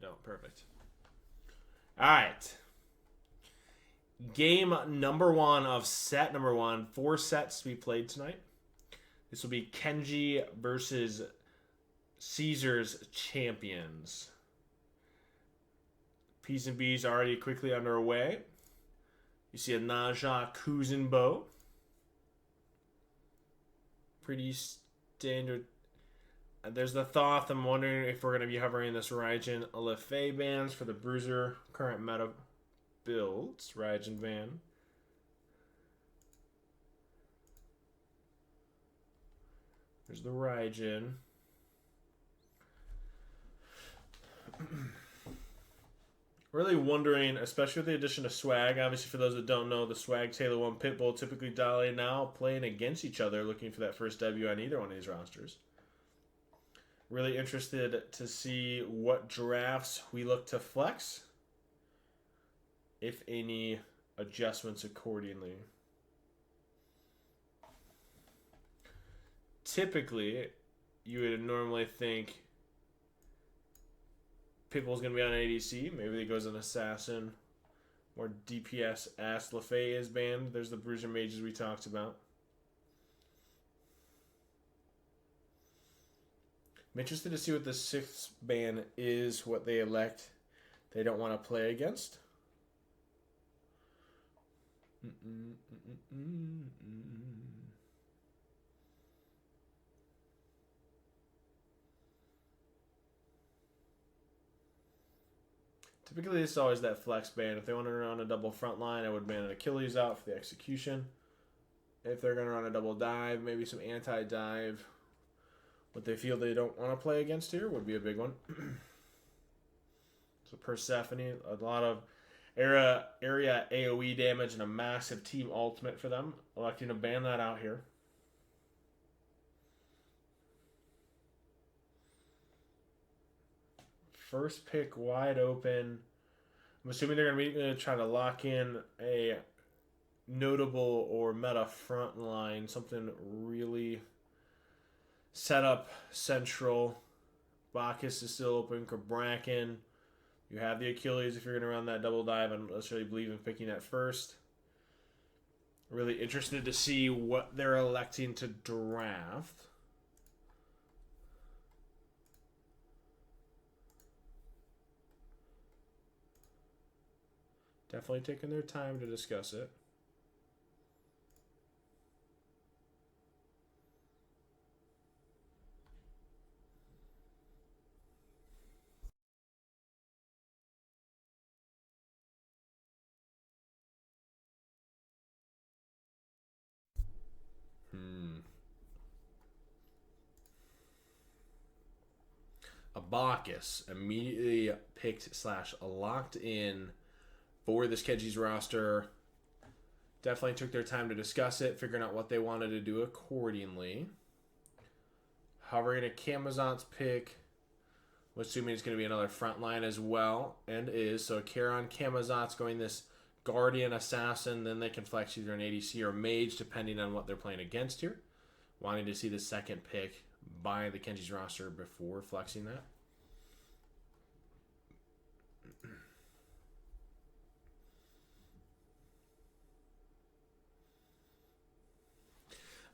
don't. Perfect. All right. Game number 1 of set number 1. 4 sets to be played tonight. This will be Kenji versus Caesar's champions. P's and B's already quickly underway. You see a Naja Kuzenbo. Pretty standard. There's the Thoth. I'm wondering if we're going to be hovering this Raijin LFA bands for the Bruiser current meta builds. Raijin van. There's the Raijin. Really wondering, especially with the addition of Swag. Obviously, for those that don't know, the Swag Taylor 1 Pitbull typically Dali now playing against each other, looking for that first W on either one of these rosters. Really interested to see what drafts we look to flex, if any adjustments accordingly. Typically, you would normally think Pitbull's going to be on ADC. Maybe he goes an Assassin. More DPS as LaFay is banned. There's the Bruiser Mages we talked about. I'm interested to see what the 6th ban is, what they elect they don't want to play against. Typically, it's always that flex ban. If they want to run a double front line, I would ban an Achilles out for the execution. If they're going to run a double dive, maybe some anti-dive. What they feel they don't want to play against here would be a big one. So Persephone, a lot of area AoE damage and a massive team ultimate for them. Electing to ban that out here. First pick wide open. I'm assuming they're going to try to lock in a notable or meta front line. Something really set up central. Bacchus is still open. Bracken. You have the Achilles if you're going to run that double dive. I don't necessarily believe in picking that first. Really interested to see what they're electing to draft. Definitely taking their time to discuss it. Bacchus immediately picked / locked in for this Kenji's roster. Definitely took their time to discuss it, figuring out what they wanted to do accordingly. Hovering a Camazot's pick. I'm assuming it's going to be another front line as well, and is. So Charon Camazot's going this Guardian Assassin, then they can flex either an ADC or Mage, depending on what they're playing against here. Wanting to see the second pick by the Kenji's roster before flexing that.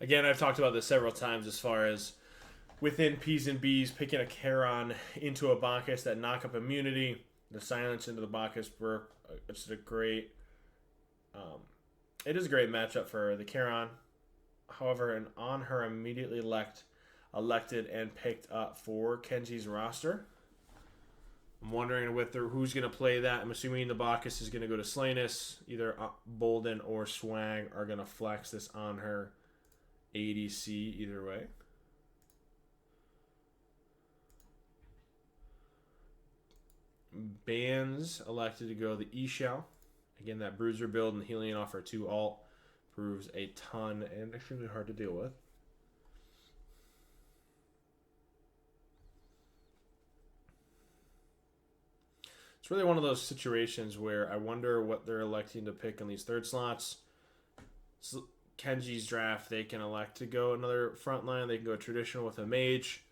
Again, I've talked about this several times as far as within P's and B's, picking a Charon into a Bacchus that knock up immunity, the silence into the Bacchus work. It's a great, it is a great matchup for the Charon. However, an on her immediately elected and picked up for Kenji's roster. I'm wondering who's going to play that. I'm assuming the Bacchus is going to go to Slayness. Either Bolden or Swag are going to flex this on her ADC either way. Bans elected to go the E-Shell. Again, that Bruiser build and healing off her 2 alt proves a ton and extremely hard to deal with. It's really one of those situations where I wonder what they're electing to pick on these third slots. Kenji's draft, they can elect to go another front line. They can go traditional with a Mage.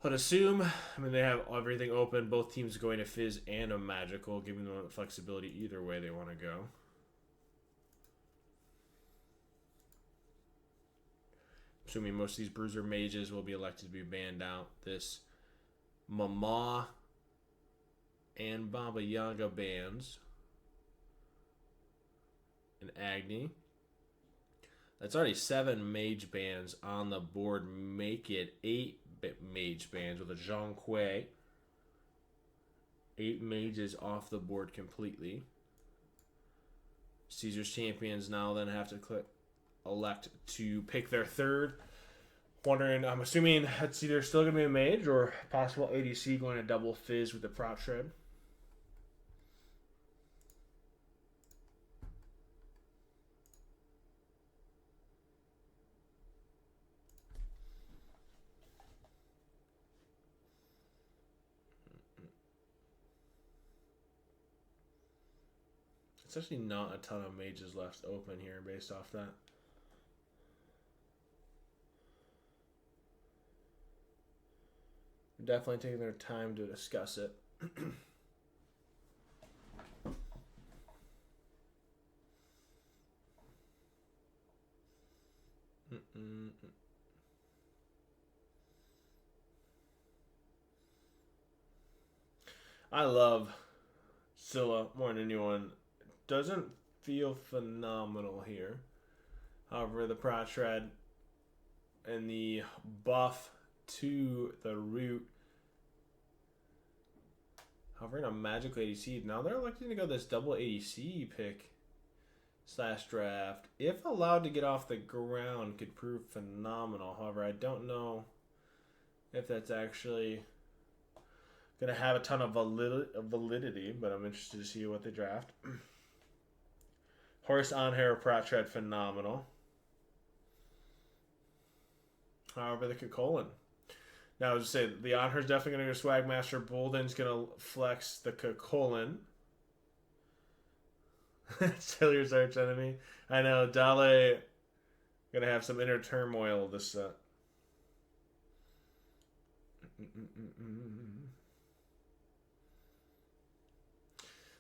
I'd assume, I mean, they have everything open. Both teams going to Fizz and a Magical, giving them flexibility either way they want to go. Assuming most of these Bruiser Mages will be elected to be banned out. This Mama and Baba Yaga bans. And Agni. That's already 7 Mage bans on the board. Make it 8 Mage bans with a Zhang Kui. 8 Mages off the board completely. Caesar's Champions now then have to elect to pick their third. Wondering, I'm assuming it's either still going to be a Mage or possible ADC going to double Fizz with the Prot Shred. It's actually not a ton of Mages left open here based off that. Definitely taking their time to discuss it. I love Scylla more than anyone. Doesn't feel phenomenal here. However, the Prot Shred and the buff to the root. However, in a magical ADC, now they're electing to go this double ADC pick / draft. If allowed to get off the ground, could prove phenomenal. However, I don't know if that's actually going to have a ton of validity, but I'm interested to see what they draft. Horse on Hair Prot Shred, phenomenal. However, the Kukulkan. Now, I was say the on Hair's definitely going to go Swagmaster. Bolden's going to flex the Kukulkan. Taylor's arch enemy. I know, Dale going to have some inner turmoil this set.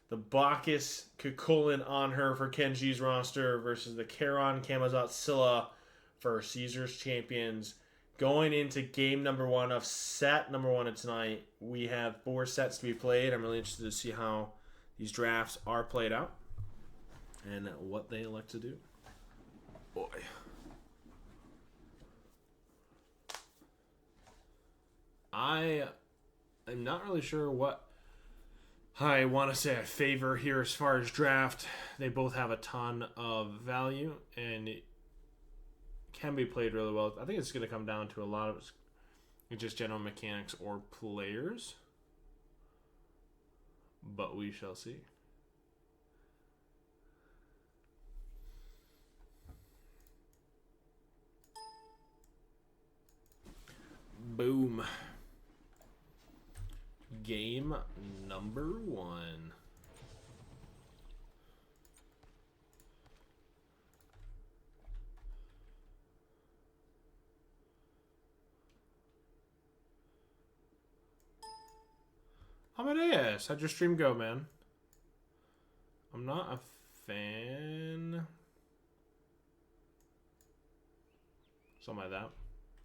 The Bacchus Kukulkan on Her for Kenji's roster versus the Charon Camazot Scylla for Caesar's Champions. Going into game number 1 of set number 1 of tonight, we have 4 sets to be played. I'm really interested to see how these drafts are played out and what they elect to do. Boy. I am not really sure what I want to say I favor here as far as draft. They both have a ton of value and it can be played really well. I think it's going to come down to a lot of just general mechanics or players. But we shall see. Boom. Game number 1. Amadeus, how'd your stream go, man? I'm not a fan. Something like that,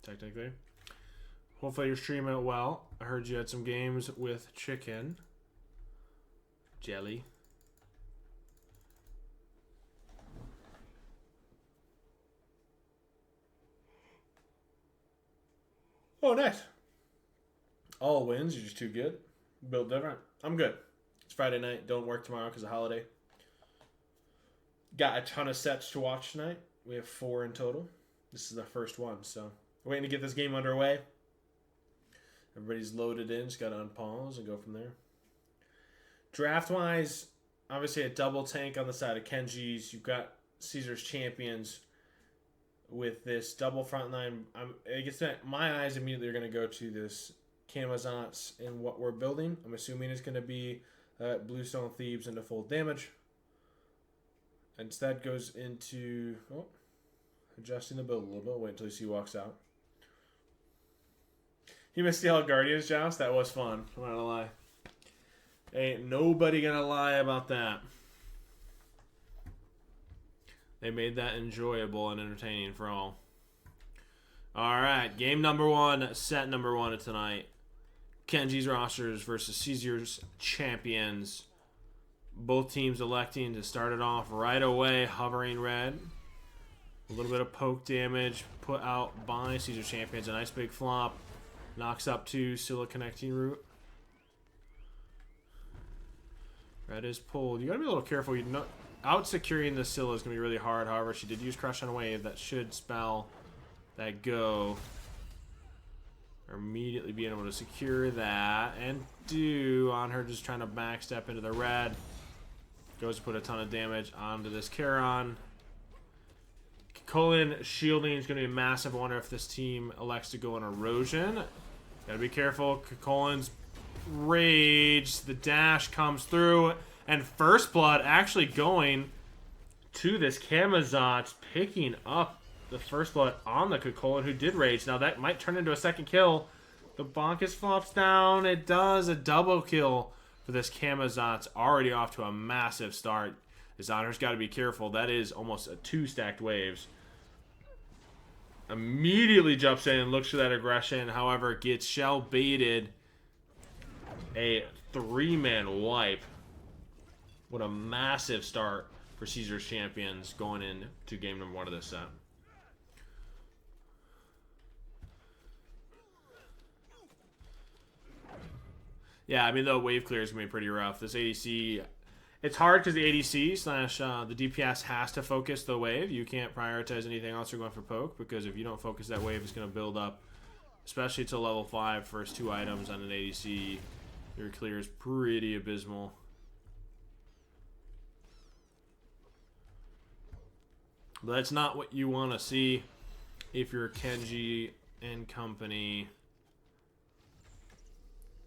technically. Hopefully you're streaming it well. I heard you had some games with chicken. Jelly. Oh, nice. All wins. You're just too good. Built different. I'm good. It's Friday night. Don't work tomorrow because of holiday. Got a ton of sets to watch tonight. We have 4 in total. This is the first one, so we're waiting to get this game underway. Everybody's loaded in. Just got to unpause and go from there. Draft-wise, obviously a double tank on the side of Kenji's. You've got Caesar's Champions with this double front line. I guess that my eyes immediately are going to go to this Camazot's in what we're building. I'm assuming it's going to be Bluestone Thieves into full damage. Instead goes into adjusting the build a little bit. Wait until you see he walks out. You missed the All Guardians, Joust? That was fun. I'm not gonna lie. Ain't nobody gonna lie about that. They made that enjoyable and entertaining for all. Alright, game number 1, set number 1 of tonight. Kenji's rosters versus Caesar's champions. Both teams electing to start it off right away, hovering red. A little bit of poke damage put out by Caesar's champions. A nice big flop. Knocks up to Scylla connecting route. Red is pulled. You gotta be a little careful. You know, out securing the Scylla is gonna be really hard. However, she did use Crush on Wave. That should spell that go. Or immediately being able to secure that. And do on her just trying to backstep into the red. Goes to put a ton of damage onto this Charon. Colin shielding is going to be massive. I wonder if this team elects to go on erosion. Gotta be careful. Colin's rage. The dash comes through. And First Blood actually going to this Camazotz, picking up the First Blood on the Kokolin, who did rage. Now that might turn into a second kill. The Bonkus flops down. It does. A double kill for this Camazotz. Already off to a massive start. His Honor's got to be careful. That is almost a 2 stacked waves. Immediately jumps in and looks for that aggression. However, gets shell baited. A 3-man wipe. What a massive start for Caesar's champions going into game number 1 of this set. Yeah, I mean, the wave clear is going to be pretty rough. This ADC, it's hard because the ADC slash the DPS has to focus the wave. You can't prioritize anything else you're going for poke, because if you don't focus that wave, it's going to build up, especially to level 5, first 2 items on an ADC. Your clear is pretty abysmal. But that's not what you want to see if you're Kenji and company.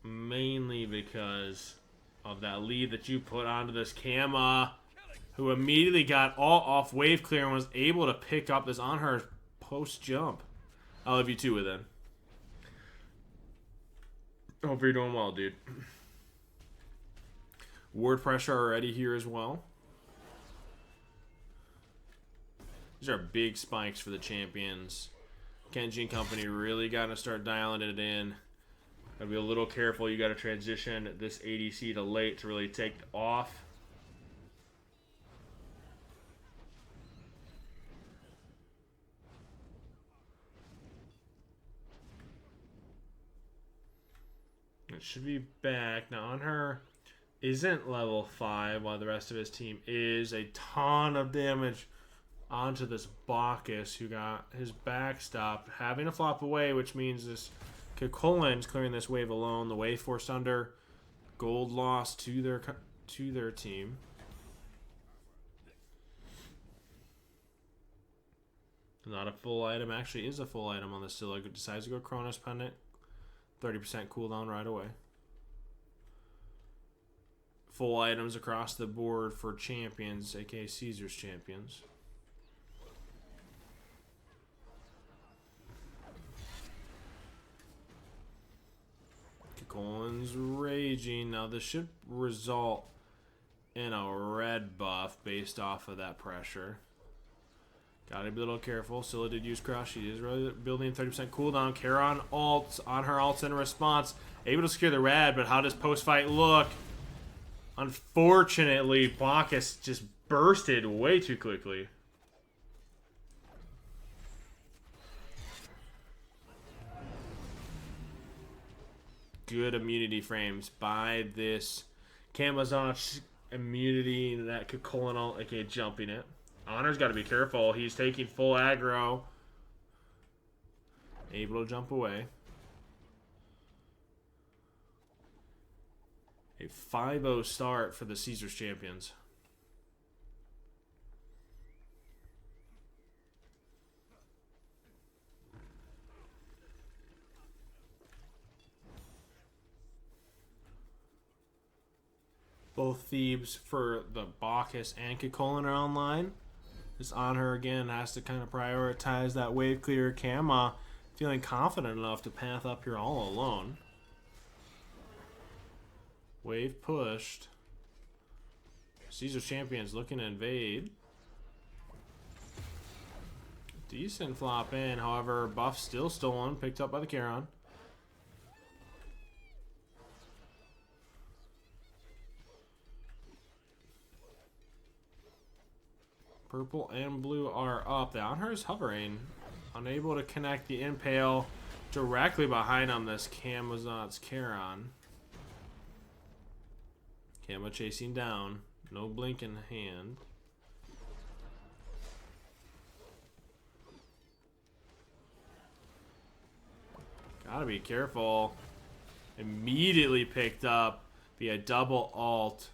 Mainly because of that lead that you put onto this Kama, who immediately got all off wave clear and was able to pick up this on her post jump. I love you too with it. Hope you're doing well, dude. Ward pressure already here as well. These are big spikes for the champions. Kenji and company really got to start dialing it in. Gotta be a little careful. You got to transition this ADC to late to really take off. It should be back. Now on her isn't level 5 while the rest of his team is. A ton of damage onto this Bacchus, who got his back stopped. Having to flop away, which means this Kokolin's clearing this wave alone. The wave forced under. Gold loss to their team. Not a full item. Actually is a full item on the Scylla. Decides to go Chronos Pendant. 30% cooldown right away. Full items across the board for champions, aka Caesar's champions. Colin's raging. Now this should result in a red buff based off of that pressure. Gotta be a little careful. Scylla did use Crush. She is really building 30% cooldown. Charon ults on her ults in response. Able to secure the red, but how does post-fight look? Unfortunately, Bacchus just bursted way too quickly. Good immunity frames by this Camazotz immunity that could Colin ult, aka jumping it. Honor's got to be careful. He's taking full aggro. Able to jump away. A 5-0 start for the Caesar's champions. Both Thebes for the Bacchus and Kokolin are online. Just on her again, has to kind of prioritize that wave clear. Kama feeling confident enough to path up here all alone. Wave pushed. Caesar Champions looking to invade. Decent flop in, however, buff still stolen, picked up by the Charon. Purple and blue are up. The Anhur is hovering, unable to connect the impale directly behind him. This Camazot's Charon. Kama chasing down, no blink in hand. Gotta be careful. Immediately picked up via double alt.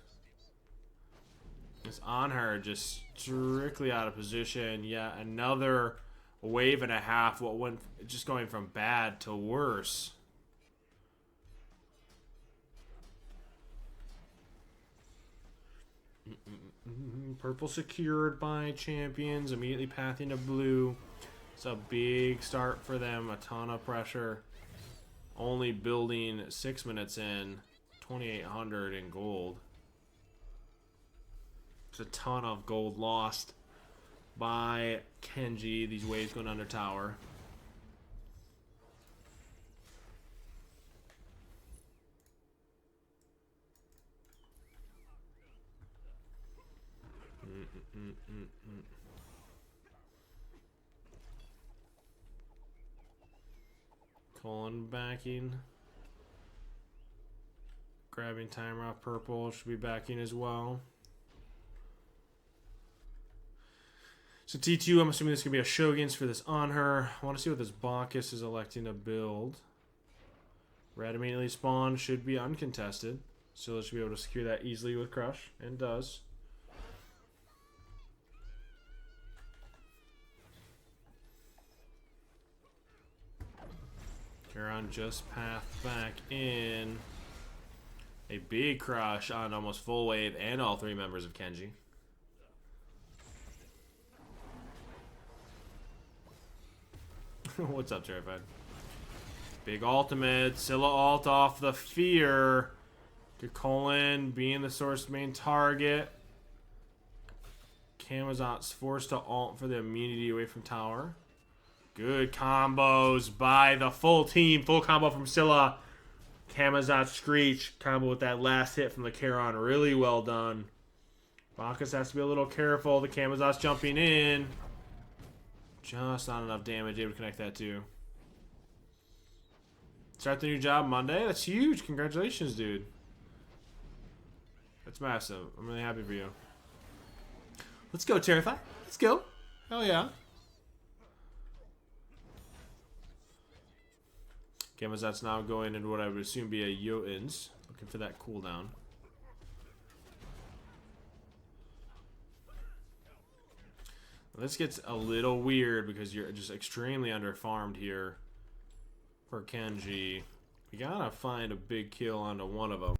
It's on her, just strictly out of position. Yeah, another wave and a half. What went just going from bad to worse. Purple secured by champions. Immediately pathing to blue. It's a big start for them. A ton of pressure. Only building 6 minutes in. 2,800 in gold. It's a ton of gold lost by Kenji. These waves going under tower. Colin backing. Grabbing timer off purple. Should be backing as well. So T2, I'm assuming this is going to be a Shogun's for this on her. I want to see what this Bacchus is electing to build. Red immediately spawned. Should be uncontested. So should be able to secure that easily with Crush. And does. Charon just pathed back in. A big crush on almost full wave and all three members of Kenji. What's up, Terrified? Big ultimate. Scylla ult off the fear. Colin being the source main target. Camazot's forced to ult for the immunity away from tower. Good combos by the full team. Full combo from Scylla. Camazot's Screech. Combo with that last hit from the Charon. Really well done. Bacchus has to be a little careful. The Camazot's jumping in. Just not enough damage. Able to connect that too. Start the new job Monday. That's huge. Congratulations, dude. That's massive. I'm really happy for you. Let's go, Terrify. Let's go. Hell yeah. Camazot's now going into what I would assume be a Jotun's. Looking for that cooldown. This gets a little weird because you're just extremely underfarmed here for Kenji. We gotta find a big kill onto one of them.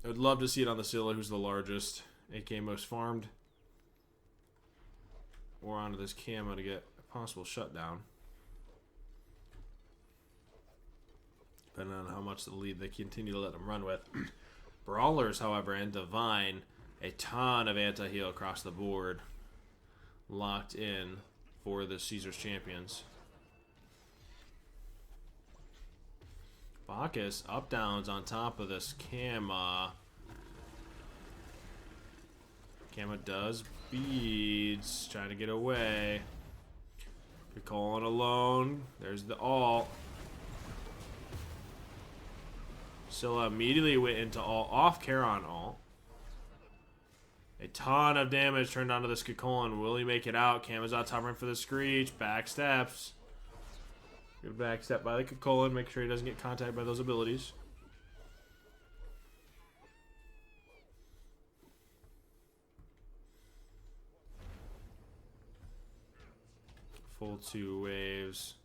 I would love to see it on the Scylla, who's the largest, aka most farmed. Or onto this Camo to get a possible shutdown. Depending on how much the lead they continue to let them run with. Brawlers, however, and Divine, a ton of anti-heal across the board. Locked in for the Caesar's champions. Bacchus up downs on top of this Kama. Kama does beads, trying to get away. You're calling alone. There's the ult. Scylla immediately went into ult off Charon ult. A ton of damage turned onto this Kakolin. Will he make it out? Camazot's hovering for the Screech. Back steps. Good back step by the Kakolin. Make sure he doesn't get contacted by those abilities. Full 2 waves.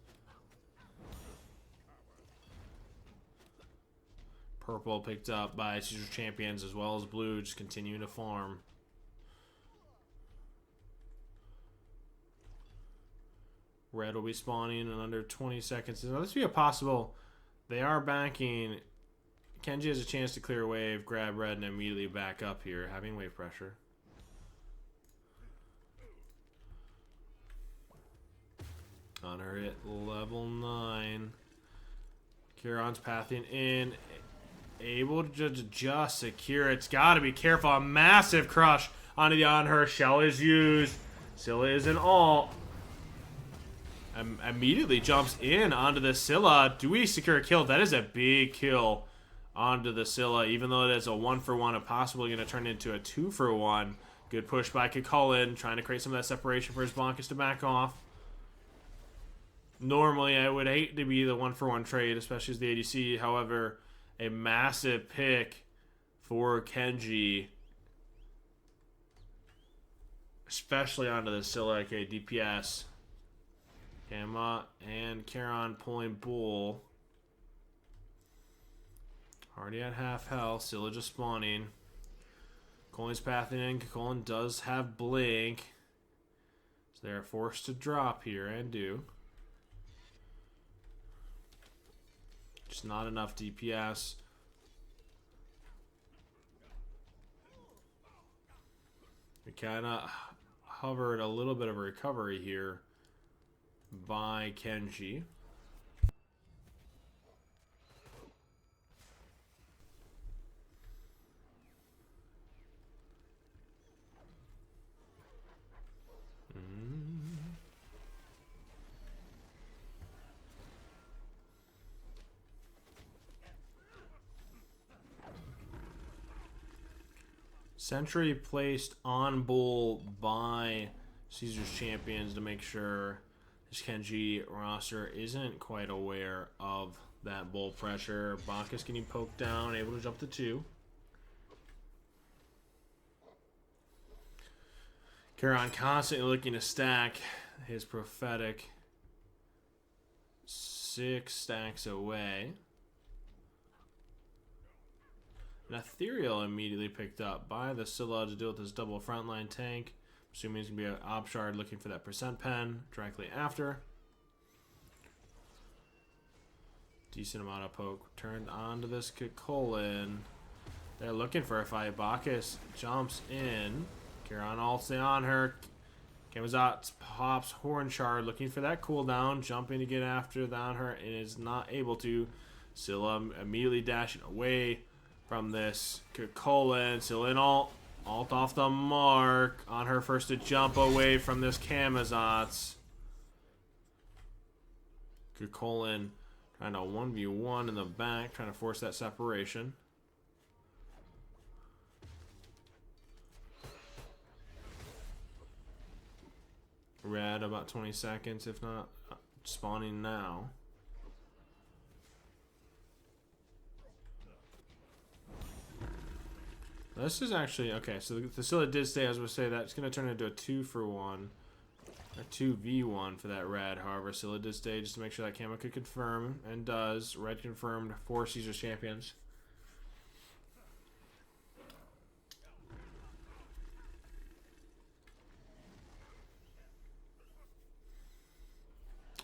Purple picked up by Caesar champions as well as blue, just continuing to farm. Red will be spawning in under 20 seconds. Now, this would be a possible. They are backing. Kenji has a chance to clear a wave, grab red, and immediately back up here, having wave pressure. On her at level 9. Kieran's pathing in. Able to just secure. It's got to be careful. A massive crush onto the on her. Shell is used. Scylla is an ult. Immediately jumps in onto the Scylla. Do we secure a kill? That is a big kill onto the Scylla. Even though it is a 1-for-1, it's possibly going to turn into a 2-for-1. Good push by Kukulin, trying to create some of that separation for his Blankus to back off. Normally, I would hate to be the 1-for-1 trade, especially as the ADC. However, a massive pick for Kenji. Especially onto the Scylla, aka DPS. Gamma and Kieran pulling Bull. Already at half health. Scylla just spawning. Colin's pathing in. Colin does have Blink. So they're forced to drop here and do. Just not enough DPS. We kind of hovered a little bit of a recovery here by Kenji. Sentry placed on Bull by Caesar's Champions to make sure this Kenji roster isn't quite aware of that Bull pressure. Bacchus getting poked down, able to jump to 2. Kieran constantly looking to stack his prophetic 6 stacks away. An Ethereal immediately picked up by the Scylla to deal with this double frontline tank. Assuming he's going to be an Opshard looking for that percent pen directly after. Decent amount of poke turned onto this Kukulin. They're looking for a fight. Bacchus jumps in. Kieran ults on her. Kamazat pops Horn Shard looking for that cooldown. Jumping to get after the on her and is not able to. Scylla immediately dashing away from this Kukulin. Scylla ult off the mark. On her first to jump away from this Kamazats. Kukulin trying to 1v1 in the back, trying to force that separation. Red about 20 seconds, if not spawning now. This is actually okay. So the Scylla did stay. I was going to say that it's going to turn into a 2-for-1, a 2v1 for that red. However, Scylla did stay just to make sure that Camo could confirm, and does. Red confirmed for Caesar's Champions.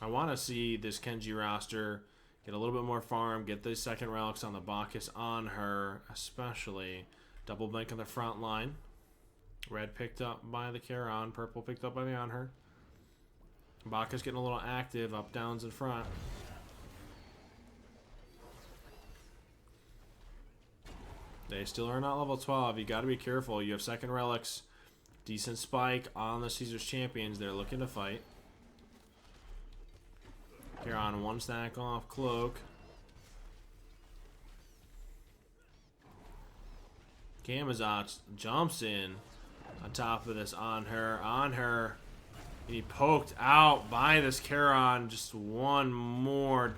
I want to see this Kenji roster get a little bit more farm, get the second relics on the Bacchus on her, especially. Double blink on the front line. Red picked up by the Kieran. Purple picked up by the on her. Bacchus getting a little active. Up downs in front. They still are not level 12. You got to be careful. You have second relics. Decent spike on the Caesar's Champions. They're looking to fight. Kieran 1 stack off Cloak. Kamazat jumps in on top of this on her. He poked out by this Kieran. Just one more.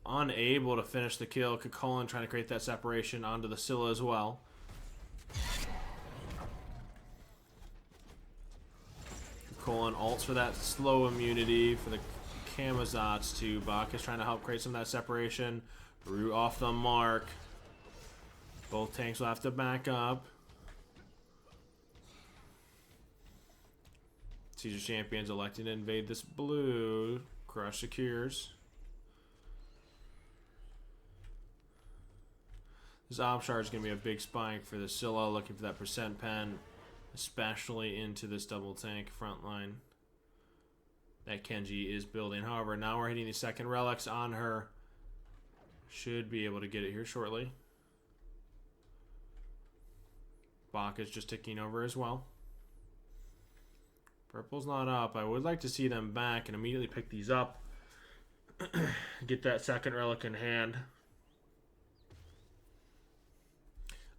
Unable to finish the kill. Kukulin trying to create that separation onto the Scylla as well. Kukulin ults for that slow immunity for the Kamazats too. Bacchus trying to help create some of that separation. Root off the mark. Both tanks will have to back up. Caesar Champions electing to invade this blue. Crush secures. This Opshar is going to be a big spike for the Scylla, looking for that percent pen, especially into this double tank front line that Kenji is building. However, now we're hitting the second relics on her. Should be able to get it here shortly. Bach is just ticking over as well. Purple's not up. I would like to see them back and immediately pick these up. Get that second relic in hand.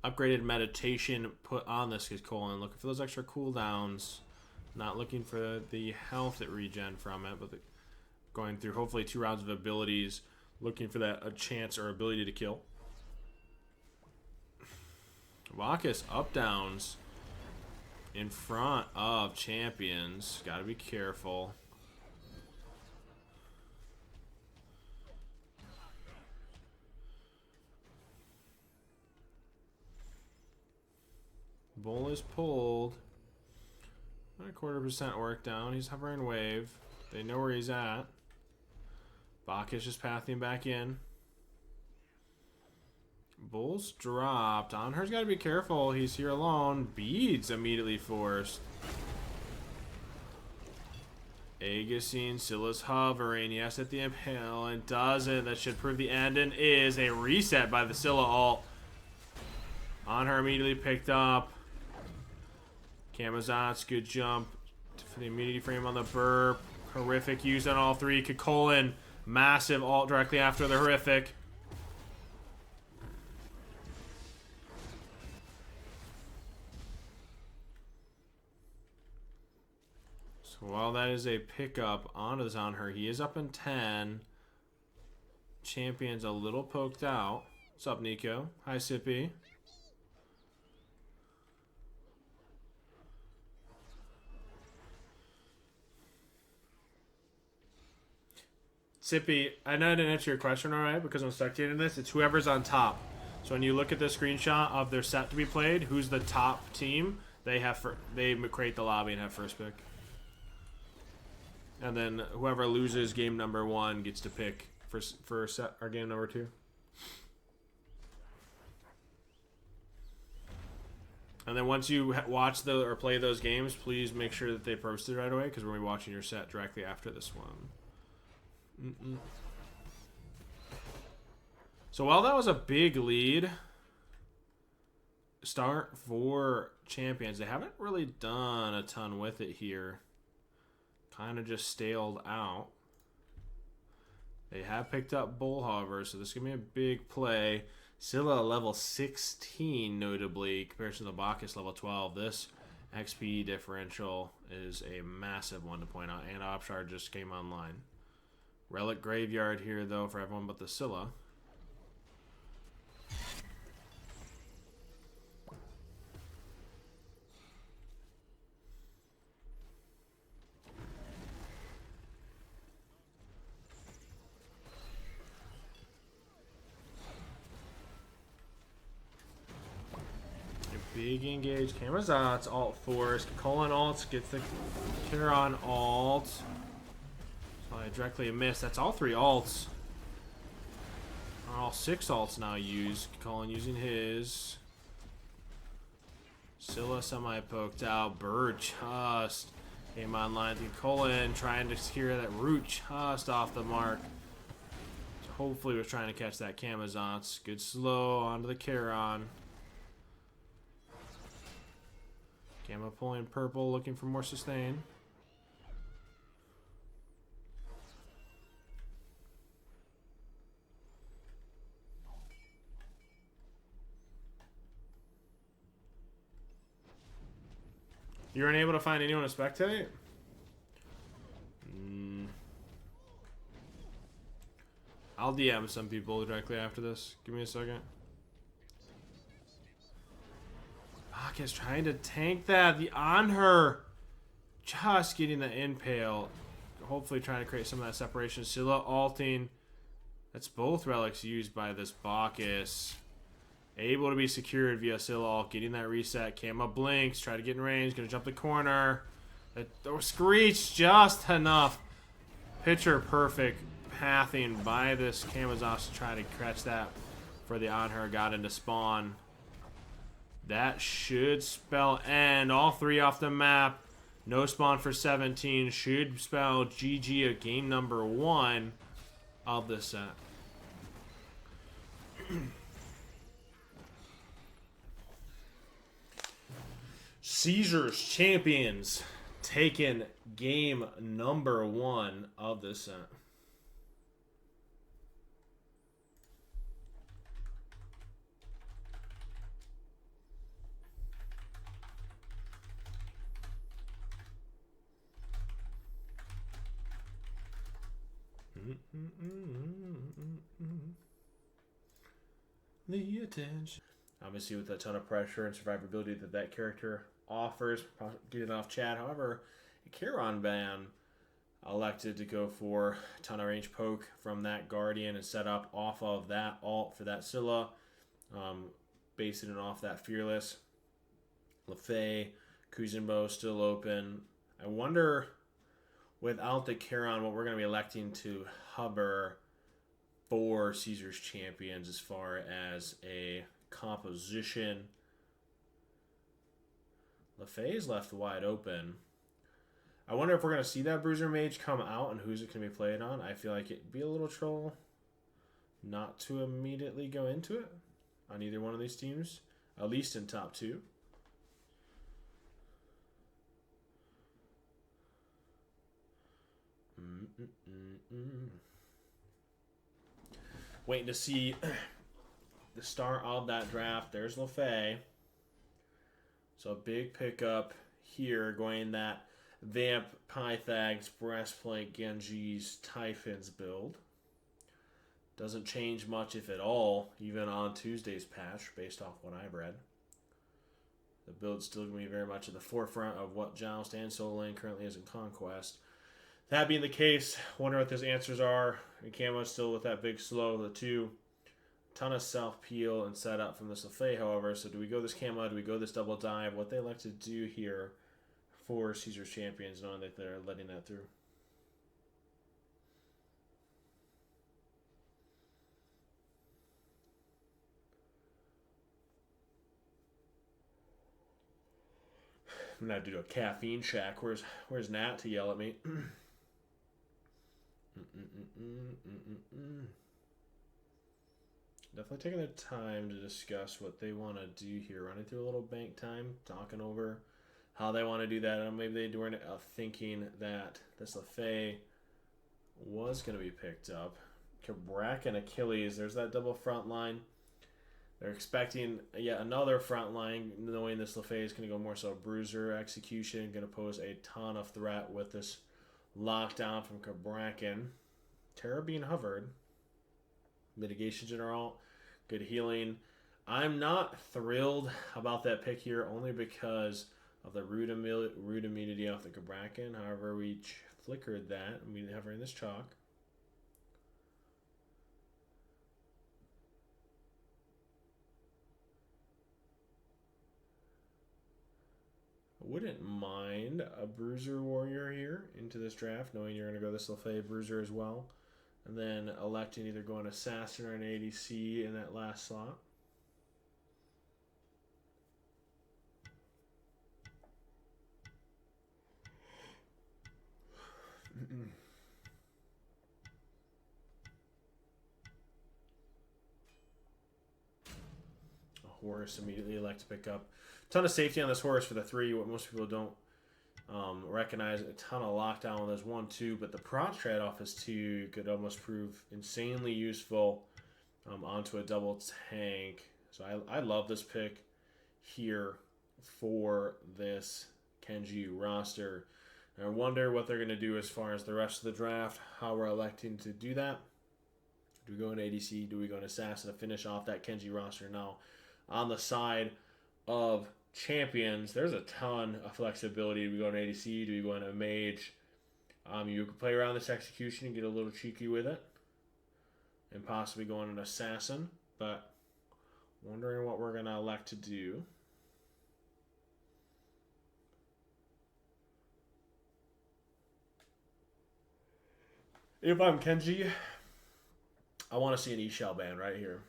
Upgraded meditation put on this is colon. Looking for those extra cooldowns. Not looking for the health that regen from it, but going through hopefully 2 rounds of abilities. Looking for that a chance or ability to kill. Bacchus up downs in front of champions. Gotta be careful. Bull is pulled. 1/4% work down. He's hovering wave. They know where he's at. Bacchus just pathing back in. Bull's dropped. On her's got to be careful. He's here alone. Beads immediately forced. Agasine, Scylla's hovering. Yes, at the impale, and doesn't. That should prove the end, and is a reset by the Scylla ult. On her immediately picked up. Camazotz, good jump for the immunity frame on the burp. Horrific use on all 3. Kakolin, massive ult directly after the horrific. So while that is a pickup onto this on her, he is up in 10. Champion's a little poked out. What's up, Nico? Hi, Sippy. Sippy, I know I didn't answer your question alright because I'm spectating this. It's whoever's on top. So when you look at the screenshot of their set to be played, who's the top team, they create the lobby and have first pick. And then whoever loses game number 1 gets to pick for set or game number 2. And then once you watch or play those games, please make sure that they posted right away because we're going to be watching your set directly after this one. So while that was a big lead start for champions, they haven't really done a ton with it here. Kind of just staled out. They have picked up Bull, however, so this is going to be a big play. Scylla level 16, notably, compared to the Bacchus level 12. This XP differential is a massive one to point out, and Opshar just came online. Relic Graveyard here, though, for everyone but the Scylla. Big engage. Camazotz, alt force. Colon alts, gets the Charon alt. I directly missed. That's all 3 alts. All 6 alts now used. Colin using his. Scylla semi-poked out. Bird just came online. Colin trying to secure that root just off the mark. Hopefully was trying to catch that Camazotz. Good slow onto the Charon. Gamma pulling purple, looking for more sustain. You weren't able to find anyone to spectate? I'll DM some people directly after this. Give me a second. Bacchus trying to tank that. The on her. Just getting the impale. Hopefully trying to create some of that separation. Scylla alting. That's both relics used by this Bacchus. Able to be secured via Scylla alt. Getting that reset. Kama blinks. Try to get in range. Gonna jump the corner. Screech just enough. Picture perfect pathing by this Camazos to try to catch that for the Anhur. Got into spawn. That should spell end. All three off the map. No spawn for 17. Should spell GG at game number 1 of this set. Caesars Champions taking game number 1 of this set. The attention. Obviously, with a ton of pressure and survivability that character offers, get it off Chad. However, a Charon ban elected to go for a ton of range poke from that Guardian and set up off of that ult for that Scylla, basing it off that Fearless. Lefay, Kuzenbo still open. I wonder, without the Charon, what we're going to be electing to hover for Caesars Champions as far as a composition. Lefay's left wide open. I wonder if we're going to see that Bruiser Mage come out and who's it going to be played on. I feel like it'd be a little troll not to immediately go into it on either one of these teams, at least in top 2. Waiting to see the start of that draft. There's Lefay. So a big pickup here, going that Vamp, Pythags, Breastplate, Genji's, Typhon's build. Doesn't change much, if at all, even on Tuesday's patch, based off what I've read. The build's still going to be very much at the forefront of what Joust and Solo Lane currently is in Conquest. That being the case, wonder what those answers are. And Camo's still with that big slow, the 2. Ton of self-peel and setup from this Lefay, however. So do we go this Camo? Do we go this double dive? What they like to do here for Caesars Champions, knowing that they're letting that through. I'm going to do a caffeine shack. Where's Nat to yell at me? Definitely taking the time to discuss what they want to do here. Running through a little bank time, talking over how they want to do that. And maybe they weren't thinking that this Lefay was going to be picked up. Kabrak and Achilles, there's that double front line. They're expecting yet another front line, knowing this Lefay is going to go more so Bruiser execution, going to pose a ton of threat with this lockdown from Kabraken. Terra being hovered. Mitigation general. Good healing. I'm not thrilled about that pick here, only because of the root immunity off the Kabraken. However, we flickered that, and we hovering this chalk. Wouldn't mind a Bruiser Warrior here into this draft, knowing you're going to go this Lefay Bruiser as well. And then electing either going Assassin or an ADC in that last slot. A Horus immediately elect to pick up. Ton of safety on this Horus for the 3. What most people don't recognize, a ton of lockdown on those 1-2, but the prot trade-off is 2 could almost prove insanely useful onto a double tank. So I love this pick here for this Kenji roster. And I wonder what they're going to do as far as the rest of the draft, how we're electing to do that. Do we go in ADC? Do we go in Assassin to finish off that Kenji roster? Now, on the side of Champions, there's a ton of flexibility. Do we go in ADC? Do we go in a Mage? You could play around this execution and get a little cheeky with it. And possibly go in an Assassin. But wondering what we're going to elect to do. If I'm Kenji, I want to see an E-Shell ban right here.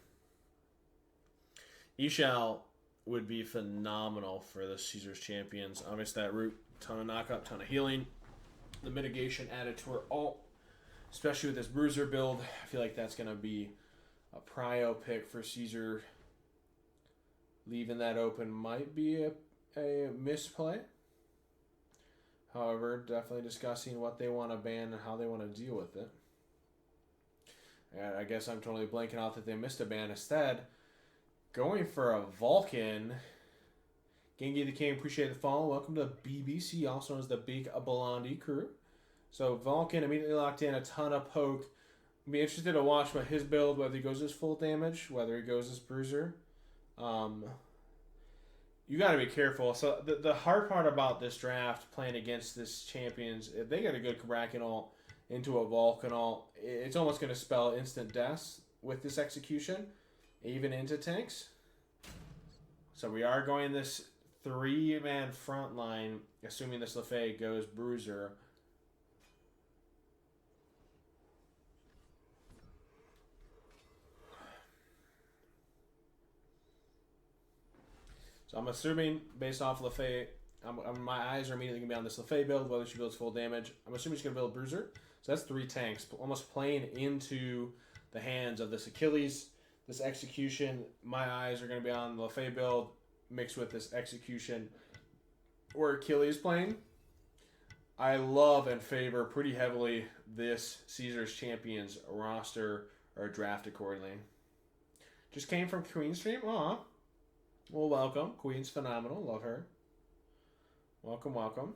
E-Shell would be phenomenal for the Caesars Champions. Obviously, that root, ton of knockup, ton of healing. The mitigation added to her ult, especially with this Bruiser build. I feel like that's going to be a prio pick for Caesar. Leaving that open might be a misplay. However, definitely discussing what they want to ban and how they want to deal with it. And I guess I'm totally blanking out that they missed a ban. Instead, going for a Vulcan. Gengi the King, appreciate the follow. Welcome to BBC, also known as the Big Blondie crew. So Vulcan immediately locked in, a ton of poke. Be interested to watch what his build, whether he goes as full damage, whether he goes as Bruiser. You got to be careful. So the hard part about this draft, playing against this champions, if they get a good Kraken ult into a Vulcan ult, it's almost going to spell instant deaths with this execution, even into tanks. So we are going this 3-man front line, assuming this Lefay goes Bruiser. So I'm assuming, based off Lefay, my eyes are immediately going to be on this Lefay build, whether she builds full damage. I'm assuming she's going to build Bruiser. So that's 3 tanks, almost playing into the hands of this Achilles. This execution, my eyes are going to be on the Lefay build, mixed with this execution or Achilles playing. I love and favor pretty heavily this Caesars Champions roster or draft accordingly. Just came from Queen Stream. Aw. Well, welcome. Queen's phenomenal. Love her. Welcome, welcome.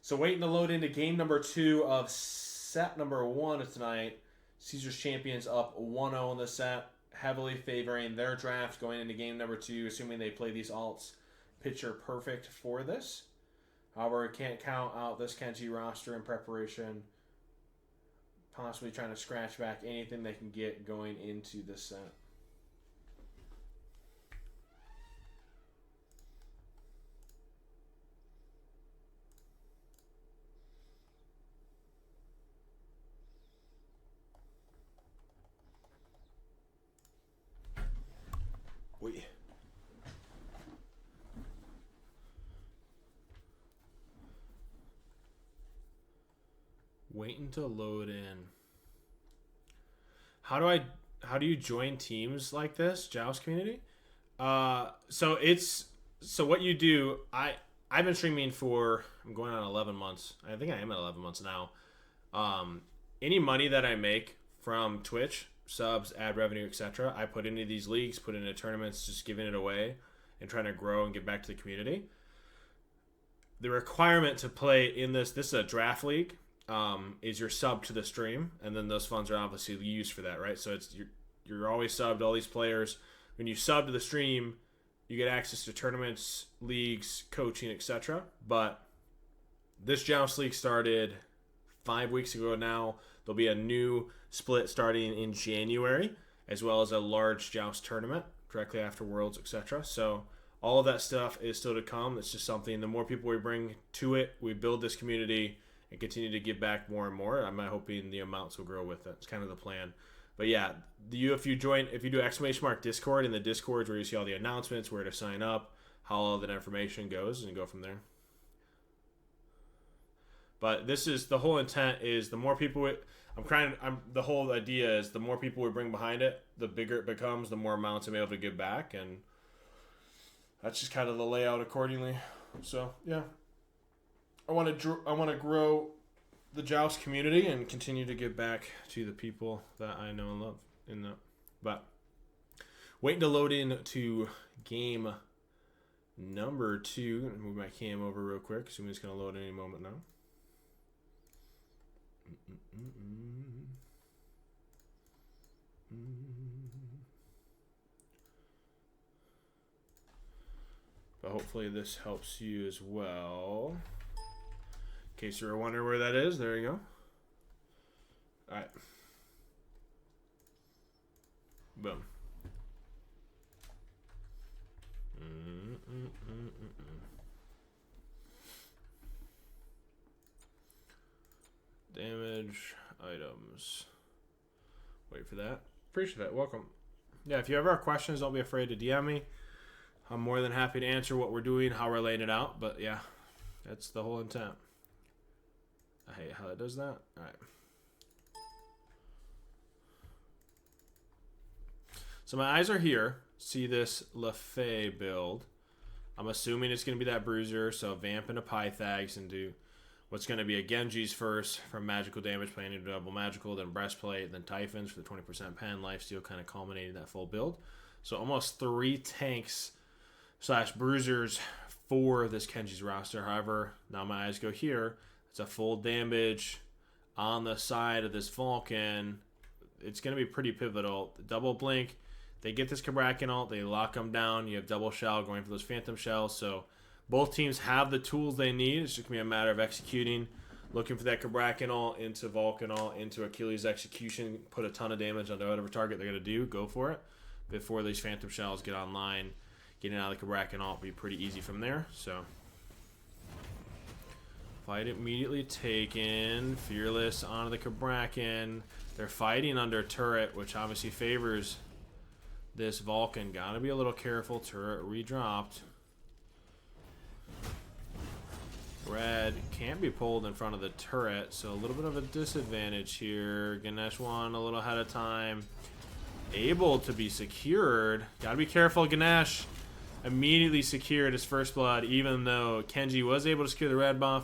So waiting to load into game number 2 of set number 1 of tonight. Caesars Champions up 1-0 in the set. Heavily favoring their draft going into game number 2, assuming they play these alts. Picture perfect for this. However, can't count out this Kenji roster in preparation. Possibly trying to scratch back anything they can get going into this set. Waiting to load in. How do you join teams like this, Joust community? So what you do, I've been streaming for, I'm going on 11 months. I think I am at 11 months now. Any money that I make from Twitch, subs, ad revenue, etc., I put into these leagues, put into tournaments, just giving it away and trying to grow and give back to the community. The requirement to play in this is a draft league. Is your sub to the stream, and then those funds are obviously used for that, right? So it's you're always subbed, all these players. When you sub to the stream, you get access to tournaments, leagues, coaching, etc. But this Joust League started 5 weeks ago now. There'll be a new split starting in January, as well as a large Joust tournament directly after Worlds, etc. So all of that stuff is still to come. It's just something, the more people we bring to it, we build this community and continue to give back more and more. I'm hoping the amounts will grow with it. It's kind of the plan. But yeah, if you do ! Discord, in the Discord where you see all the announcements, where to sign up, how all that information goes, and go from there. But this is, the whole intent is the more people the whole idea is the more people we bring behind it, the bigger it becomes, the more amounts I'm able to give back, and that's just kind of the layout accordingly. So yeah. I want to grow the Joust community and continue to give back to the people that I know and love in that. But waiting to load in to game number 2. Move my cam over real quick. Assuming it's going to load any moment now. But hopefully this helps you as well. In case you were wondering where that is, there you go. Alright. Boom. Damage. damage items. Wait for that. Appreciate that. Welcome. Yeah, if you ever have questions, don't be afraid to DM me. I'm more than happy to answer what we're doing, how we're laying it out. But yeah, that's the whole intent. I hate how that does that. All right. So my eyes are here. See this Lefay build. I'm assuming it's going to be that Bruiser. So Vamp into Pythags and do what's going to be a Genji's first from magical damage, playing into double magical, then Breastplate, then Typhons for the 20% pen, Lifesteal kind of culminating that full build. So almost 3 tanks / bruisers for this Kenji's roster. However, now my eyes go here. It's a full damage on the side of this Vulcan. It's going to be pretty pivotal. The double blink, they get this Kabrakan ult, they lock them down. You have double shell going for those Phantom Shells. So both teams have the tools they need. It's just going to be a matter of executing. Looking for that Kabrakan ult into Vulcan ult, into Achilles execution. Put a ton of damage on whatever target they're going to do. Go for it. Before these Phantom Shells get online, getting out of the Kabrakan ult will be pretty easy from there. So fight immediately taken. Fearless onto the Kabrakan. They're fighting under turret, which obviously favors this Vulcan. Gotta be a little careful. Turret redropped. Red can't be pulled in front of the turret, so a little bit of a disadvantage here. Ganesh won a little ahead of time. Able to be secured. Gotta be careful. Ganesh immediately secured his first blood, even though Kenji was able to secure the red buff.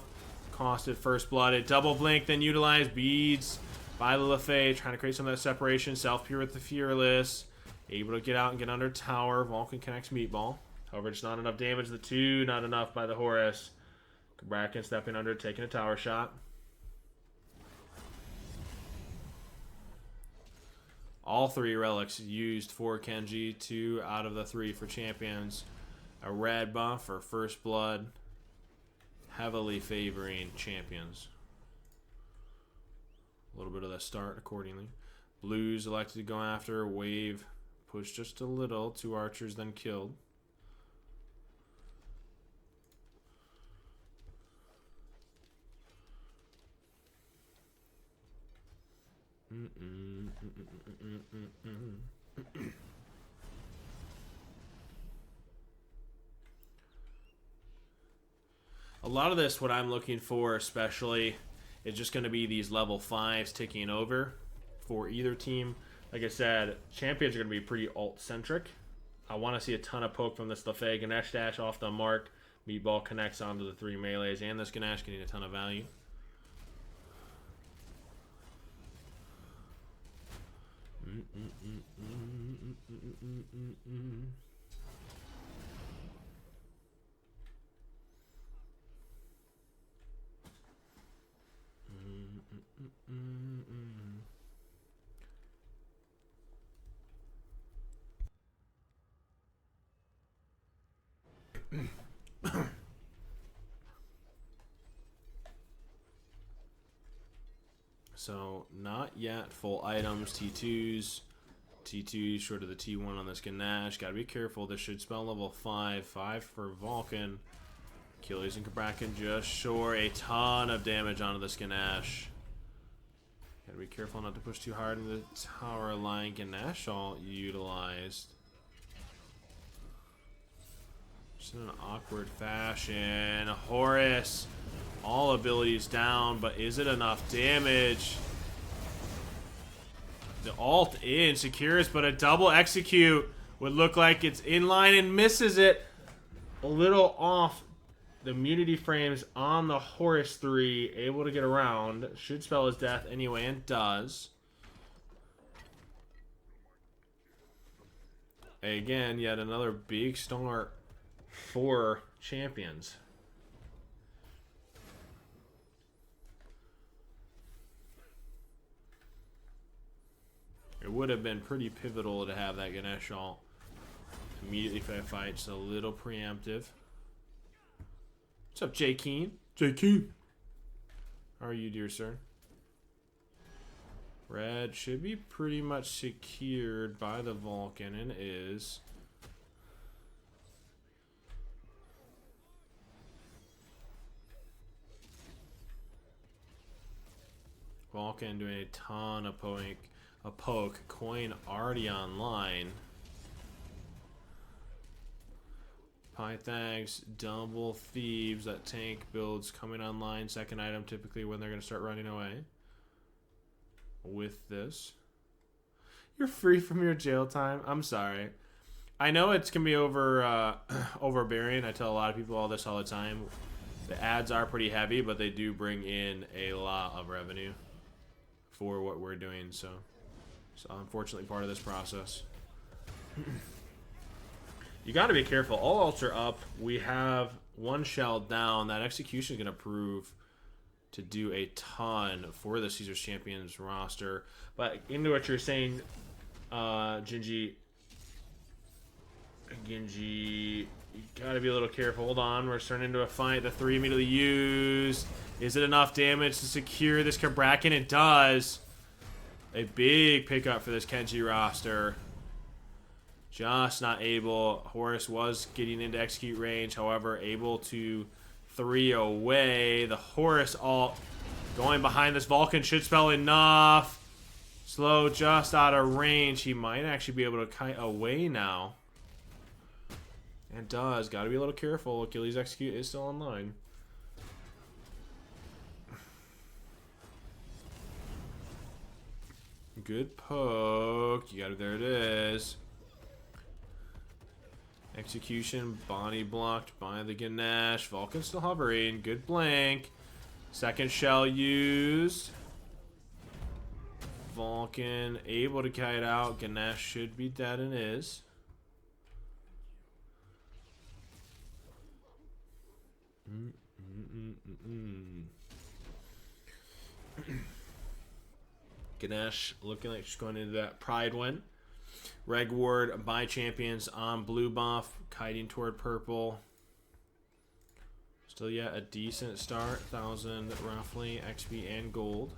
Costed first blood. It double blink, then utilized beads by the Lefay, trying to create some of that separation. Self-pure with the Fearless. Able to get out and get under tower. Vulcan connects Meatball. However, just not enough damage. The 2, not enough by the Horus. Bracken stepping under, taking a tower shot. All 3 relics used for Kenji. 2 out of the 3 for champions. A red buff for first blood. Heavily favoring champions. A little bit of the start accordingly. Blues elected to go after. Wave pushed just a little. 2 archers then killed. A lot of this, what I'm looking for especially, is just going to be these level 5s ticking over for either team. Like I said, champions are going to be pretty ult-centric. I want to see a ton of poke from this Lefay. Ganesh dash off the mark. Meatball connects onto the 3 melees, and this Ganesh getting a ton of value. So, not yet full items. T2s. T2 short of the T1 on this Ganesh. Gotta be careful. This should spell level 5. 5 for Vulcan. Achilles and Kabrakan just short. A ton of damage onto this Ganesh. Gotta be careful not to push too hard in the tower line. Ganesh all utilized. Just in an awkward fashion. Horus. All abilities down, but is it enough damage? The ult in, secures, but a double execute would look like it's in line and misses it. A little off. The immunity frames on the Horus 3, able to get around. Should spell his death anyway, and does. Again, yet another big start for champions. It would have been pretty pivotal to have that Ganesh ult immediately for that fight. Just a little preemptive. What's up, Jay Keen? Jay Keen. How are you, dear sir? Red should be pretty much secured by the Vulcan, and is. Vulcan doing a ton of poke. Coin already online. Pythags, double thieves. That tank builds coming online. Second item typically when they're going to start running away. With this. You're free from your jail time? I'm sorry. I know it's going to be overbearing. I tell a lot of people all this all the time. The ads are pretty heavy, but they do bring in a lot of revenue for what we're doing. So unfortunately part of this process. You got to be careful. All alts are up. We have one shell down. That execution is going to prove to do a ton for the Caesars Champions roster. But into what you're saying, Genji, you got to be a little careful. Hold on. We're starting into a fight. The 3 immediately used. Is it enough damage to secure this Kabrakan? It does. A big pickup for this Kenji roster. Just not able. Horus was getting into execute range, however, able to 3 away. The Horus ult going behind this Vulcan should spell enough. Slow just out of range. He might actually be able to kite away now. And does. Got to be a little careful. Achilles execute is still online. Good poke. You got it. There it is. Execution, body blocked by the Ganesh. Vulcan still hovering. Good blink. Second shell used. Vulcan able to kite out. Ganesh should be dead and is. Ganesh looking like she's going into that pride win. Reg Ward by champions on blue buff, kiting toward purple. Still yet a decent start, 1,000 roughly XP and gold.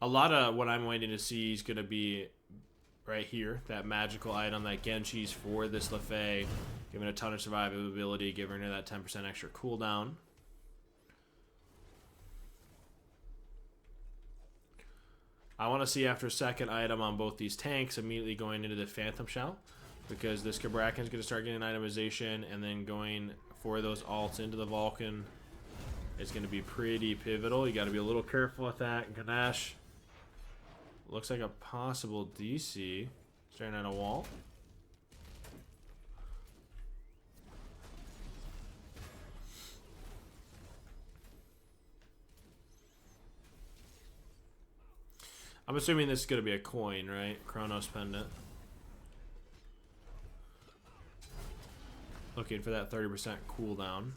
A lot of what I'm waiting to see is going to be right here, that magical item that Genji's for this Lefay, giving a ton of survivability, giving her that 10% extra cooldown. I want to see after second item on both these tanks immediately going into the Phantom Shell, because this Kabrakan is going to start getting itemization, and then going for those alts into the Vulcan is going to be pretty pivotal. You got to be a little careful with that. Ganesh looks like a possible DC. Staring at a wall. I'm assuming this is going to be a coin, right? Chronos Pendant. Looking for that 30% cooldown.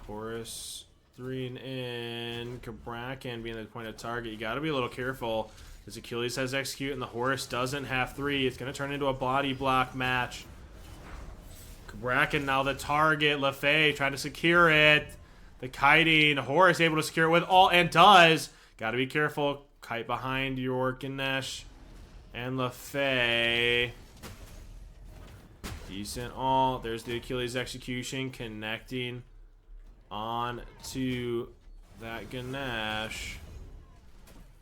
Horus 3 and in. Kabrakan being the point of target. You got to be a little careful. As Achilles has execute and the Horus doesn't have 3. It's going to turn into a body block match. Kabrakan now the target. Lefay trying to secure it. The kiting. Horus able to secure it with all, and does. Got to be careful. Kite behind your Ganesh and Lefay. Decent all. There's the Achilles execution connecting on to that Ganesh.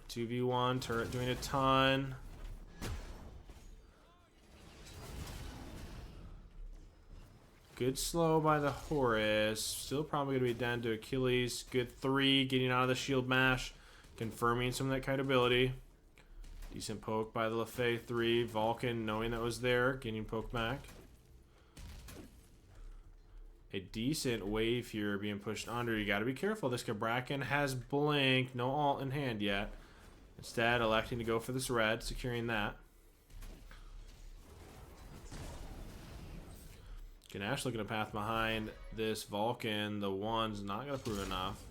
2v1. Turret doing a ton. Good slow by the Horus. Still probably going to be down to Achilles. Good 3. Getting out of the shield mash. Confirming some of that kite ability. Decent poke by the Lefay 3. Vulcan knowing that was there. Getting poked back. A decent wave here being pushed under. You got to be careful. This Kabrakan has blink. No ult in hand yet. Instead, electing to go for this red. Securing that. Ganesh looking a path behind this Vulcan. The 1's not going to prove enough.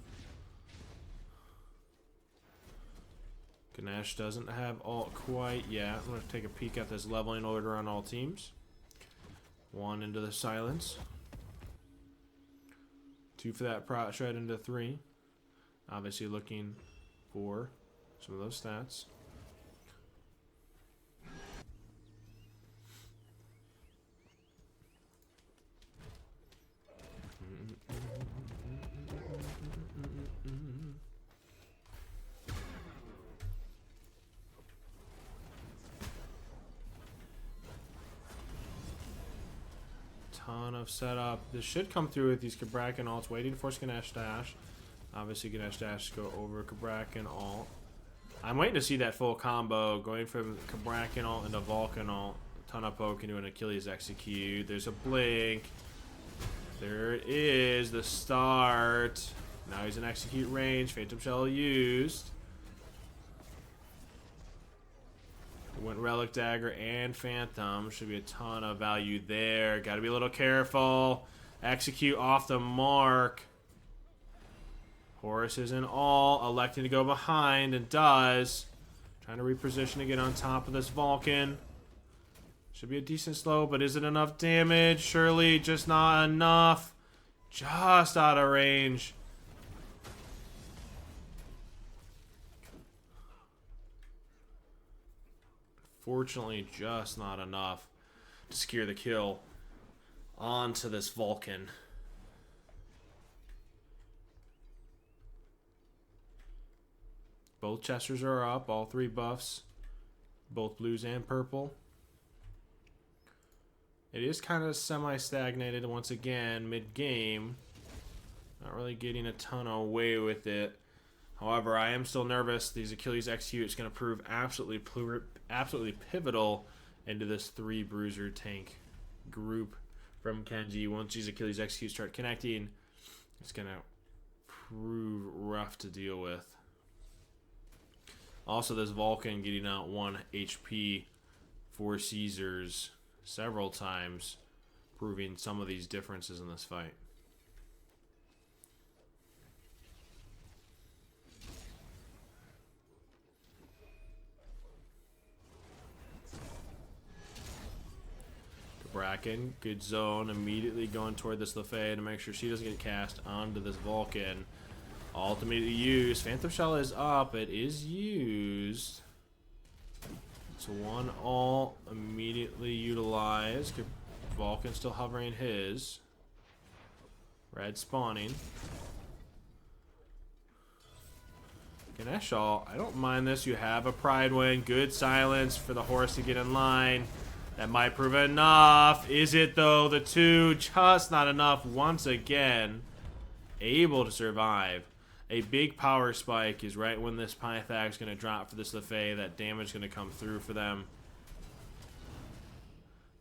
Ganesh doesn't have ult quite yet. I'm going to take a peek at this leveling order on all teams. 1 into the silence. 2 for that prot shred into 3. Obviously looking for some of those stats. ton of setup. This should come through with these Kabrak and alts. Waiting for Ganesh Dash. Obviously, Ganesh Dash go over Kabrak and alt. I'm waiting to see that full combo. Going from Kabrak and alt into Vulcan alt. A ton of poke into an Achilles execute. There's a blink. There it is. The start. Now he's in execute range. Phantom Shell used. Went Relic Dagger and Phantom. Should be a ton of value there. Got to be a little careful. Execute off the mark. Horus is in all. Electing to go behind and does. Trying to reposition to get on top of this Vulcan. Should be a decent slow, but is it enough damage? Surely just not enough. Just out of range. Fortunately, just not enough to secure the kill onto this Vulcan. Both Chesters are up, all 3 buffs. Both blues and purple. It is kind of semi-stagnated once again mid-game. Not really getting a ton away with it. However, I am still nervous. These Achilles execute is going to prove absolutely pivotal into this 3 bruiser tank group from Kenji. Once these Achilles execute start connecting, it's going to prove rough to deal with. Also, this Vulcan getting out 1 HP for Caesars several times, proving some of these differences in this fight. Bracken, good zone, immediately going toward this Lefay to make sure she doesn't get cast onto this Vulcan. Ultimately used. Phantom Shell is up. It is used. It's 1 ult immediately utilized. Vulcan still hovering his. Red spawning. Ganesh ult. I don't mind this. You have a Pride win. Good silence for the horse to get in line. That might prove enough. Is it, though? The 2 just not enough once again. Able to survive. A big power spike is right when this Pythag is going to drop for this Lefay. That damage is going to come through for them.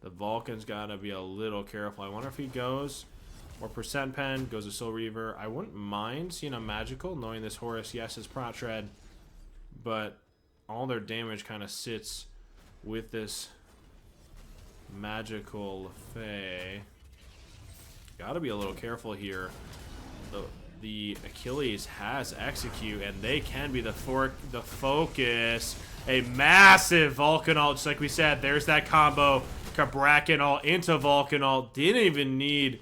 The Vulcan's got to be a little careful. I wonder if he goes or percent pen, goes to Soul Reaver. I wouldn't mind seeing a magical, knowing this Horus, yes, is Prot Shred, but all their damage kind of sits with this magical Lefay. Gotta be a little careful here. The Achilles has execute, and they can be the focus. A massive Vulcan ult, just like we said. There's that combo. Bracken ult into Vulcan ult. Didn't even need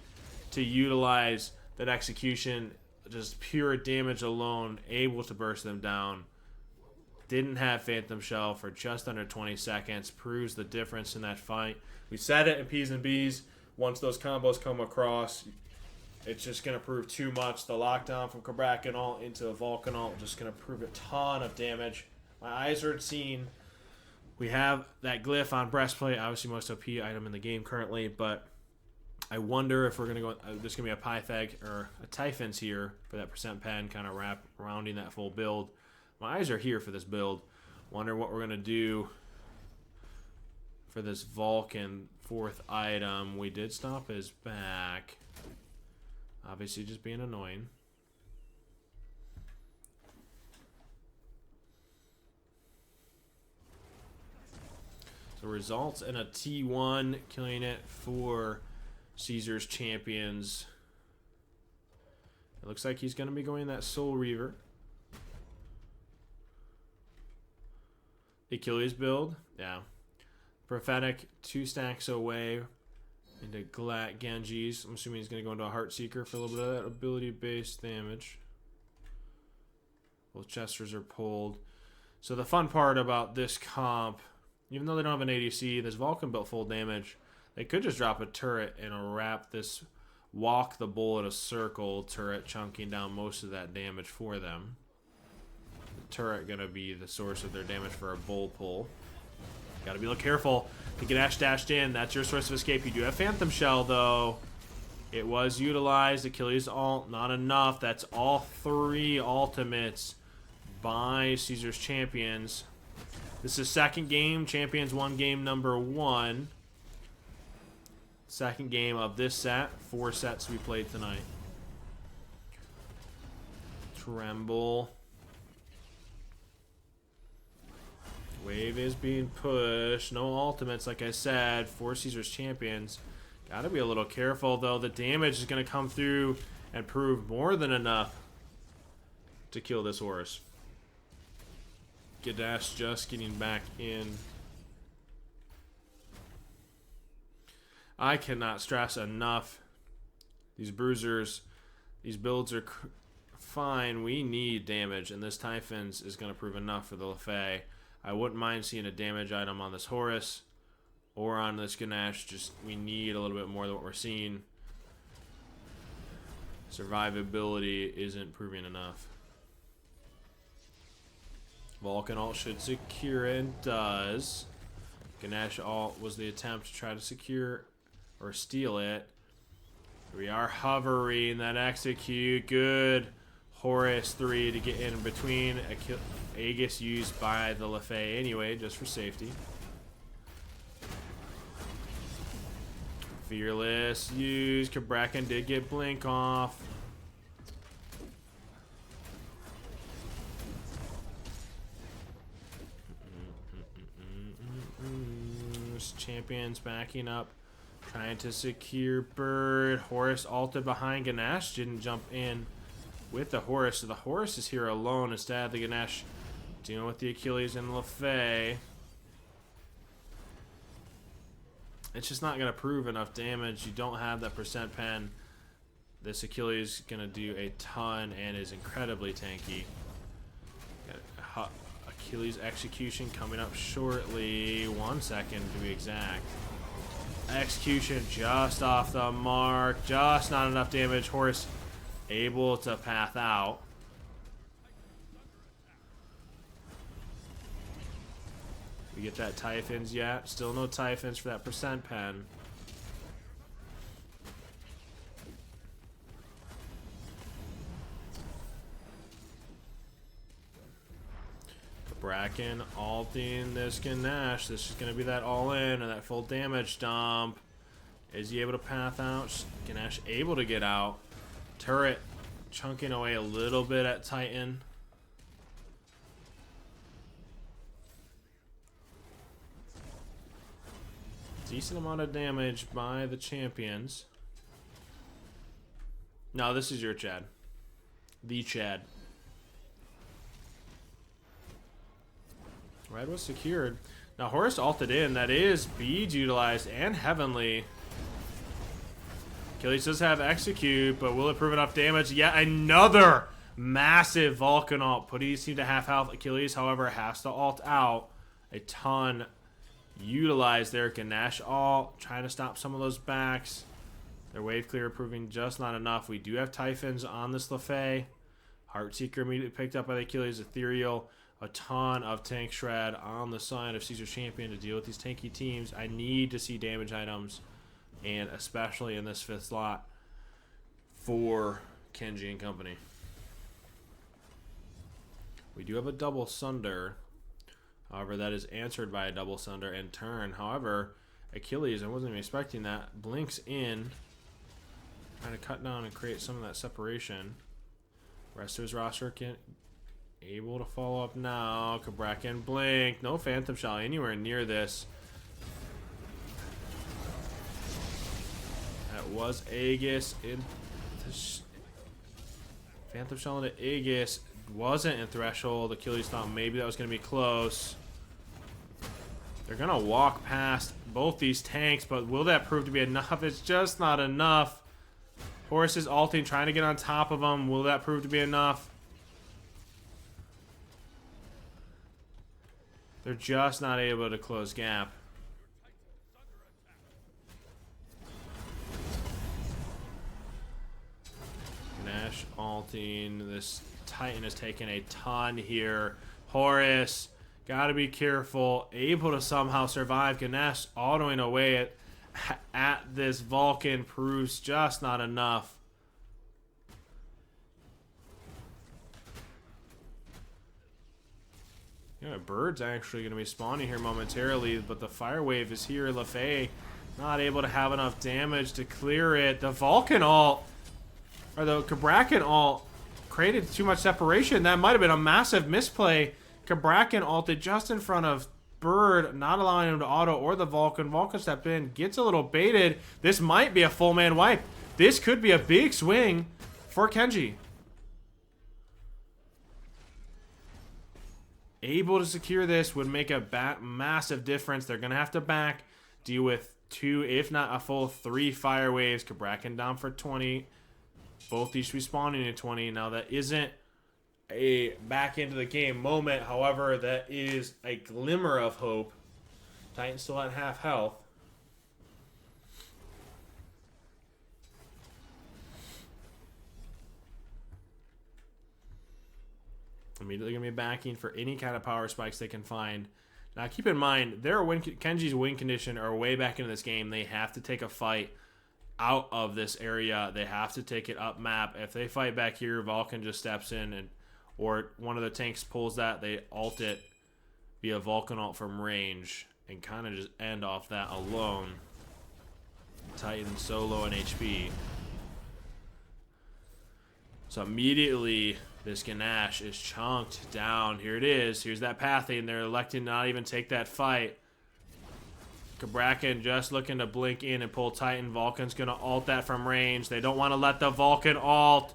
to utilize that execution. Just pure damage alone, able to burst them down. Didn't have Phantom Shell for just under 20 seconds. Proves the difference in that fight. We said it in P's and B's. Once those combos come across, it's just going to prove too much. The lockdown from Kabrak and all into a Vulcan ult just going to prove a ton of damage. My eyes are seeing. We have that glyph on breastplate, obviously most OP item in the game currently, but I wonder if we're going to go. There's going to be a Pythag or a Typhons here for that percent pen, kind of rounding that full build. My eyes are here for this build. Wonder what we're going to do for this Vulcan 4th item. We did stop his back. Obviously just being annoying. So results in a T1, killing it for Caesar's champions. It looks like he's going to be going that Soul Reaver. Achilles build, yeah. Prophetic, 2 stacks away into Genji's. I'm assuming he's going to go into a Heartseeker for a little bit of that ability-based damage. Both Chesters are pulled. So the fun part about this comp, even though they don't have an ADC, this Vulcan built full damage. They could just drop a turret and wrap this Walk the Bull in a circle turret, chunking down most of that damage for them. The turret going to be the source of their damage for a bull pull. Gotta be a little careful. The Ganesh dashed in. That's your source of escape. You do have Phantom Shell, though. It was utilized. Achilles ult, not enough. That's all 3 ultimates by Caesar's Champions. This is second game. Champions won game number 1. Second game of this set. 4 sets we played tonight. Tremble. Wave is being pushed. No ultimates, like I said, for Caesar's Champions. Gotta be a little careful, though. The damage is going to come through and prove more than enough to kill this horse. Ganesh just getting back in. I cannot stress enough. These bruisers, these builds are fine. We need damage, and this Typhons is going to prove enough for the Lefay. I wouldn't mind seeing a damage item on this Horus or on this Ganesh. Just we need a little bit more than what we're seeing. Survivability isn't proving enough. Vulcan ult should secure it, and does. Ganesh ult was the attempt to try to secure or steal it. We are hovering. That execute. Good. Horus 3 to get in between. Aegis used by the Lefay anyway, just for safety. Fearless used. Kabrakan did get blink off. Champions backing up, trying to secure bird. Horus ulted behind Ganesh, didn't jump in with the Horus, so the Horus is here alone instead of the Ganesh dealing with the Achilles and Lefay. It's just not going to prove enough damage. You don't have that percent pen. This Achilles is going to do a ton and is incredibly tanky. Achilles execution coming up shortly. 1 second to be exact. Execution just off the mark. Just not enough damage. Horus able to path out. We get that Typhons yet. Still no Typhons for that percent pen. Bracken ulting this Ganesh. This is going to be that all-in and that full damage dump. Is he able to path out? Ganesh able to get out. Turret chunking away a little bit at Titan. Decent amount of damage by the champions. No, this is your Chad. The Chad. Red was secured. Now Horus ulted in. That is beads utilized and heavenly. Achilles does have execute, but will it prove enough damage? Yet another massive Vulcan ult. Putty seemed to half health. Achilles, however, has to ult out. A ton utilized there. Ganesh ult, trying to stop some of those backs. Their wave clear proving just not enough. We do have Typhons on this Lefay. Heartseeker immediately picked up by the Achilles. Ethereal. A ton of tank shred on the side of Caesar's Champion to deal with these tanky teams. I need to see damage items, and especially in this 5th slot for Kenji and company. We do have a double Sunder. However, that is answered by a double Sunder in turn. However, Achilles, I wasn't even expecting that, blinks in, trying to cut down and create some of that separation. Rest of his roster can't. Able to follow up now. Kabrakan blink. No Phantom Shell anywhere near this. That was Aegis. Phantom Shell into Aegis. Wasn't in Threshold. Achilles thought maybe that was going to be close. They're going to walk past both these tanks, but will that prove to be enough? It's just not enough. Horus is ulting, trying to get on top of them. Will that prove to be enough? They're just not able to close gap. Ganesh ulting. This Titan has taken a ton here. Horus Got to be careful. Able to somehow survive. Ganesh autoing away at this Vulcan proves just not enough. Yeah, Bird's actually going to be spawning here momentarily, but the Fire Wave is here. LaFay not able to have enough damage to clear it. The Vulcan ult, or the Cabrakan ult, created too much separation. That might have been a massive misplay. Cabrakan ulted just in front of Bird, not allowing him to auto or the Vulcan. Vulcan stepped in, gets a little baited. This might be a full man wipe. This could be a big swing for Kenji. Able to secure this would make a massive difference. They're going to have to deal with 2, if not a full 3 Fire Waves. Cabrakan down for 20. Both these respawning at 20. Now, that isn't a back into the game moment. However, that is a glimmer of hope. Titan's still at half health. Immediately going to be backing for any kind of power spikes they can find. Now, keep in mind, Kenji's win condition are way back into this game. They have to take a fight out of this area. They have to take it up map. If they fight back here, Vulcan just steps in, or one of the tanks pulls that, they ult it via Vulcan ult from range and kind of just end off that alone. Titan so low in HP. So immediately, this Ganesh is chunked down. Here it is. Here's that pathing. They're electing to not even take that fight. Cabrakan just looking to blink in and pull Titan. Vulcan's going to ult that from range. They don't want to let the Vulcan ult.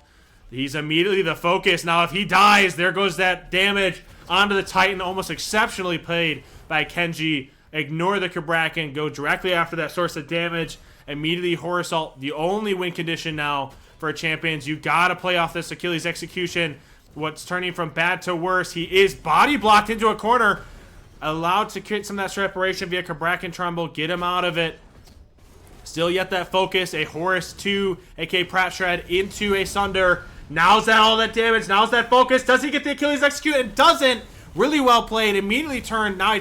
He's immediately the focus. Now, if he dies, there goes that damage onto the Titan. Almost exceptionally played by Kenji. Ignore the Cabrakan. Go directly after that source of damage. Immediately Horus ult. The only win condition now for champions. You got to play off this Achilles execution. What's turning from bad to worse. He is body blocked into a corner. Allowed to create some of that separation via Cabrakan Trumbull. Get him out of it. Still yet that focus. A Horus 2, aka Pratt Shred, into a Sunder. Now's that all that damage. Now's that focus. Does he get the Achilles execute? It doesn't. Really well played. Immediately turned. Now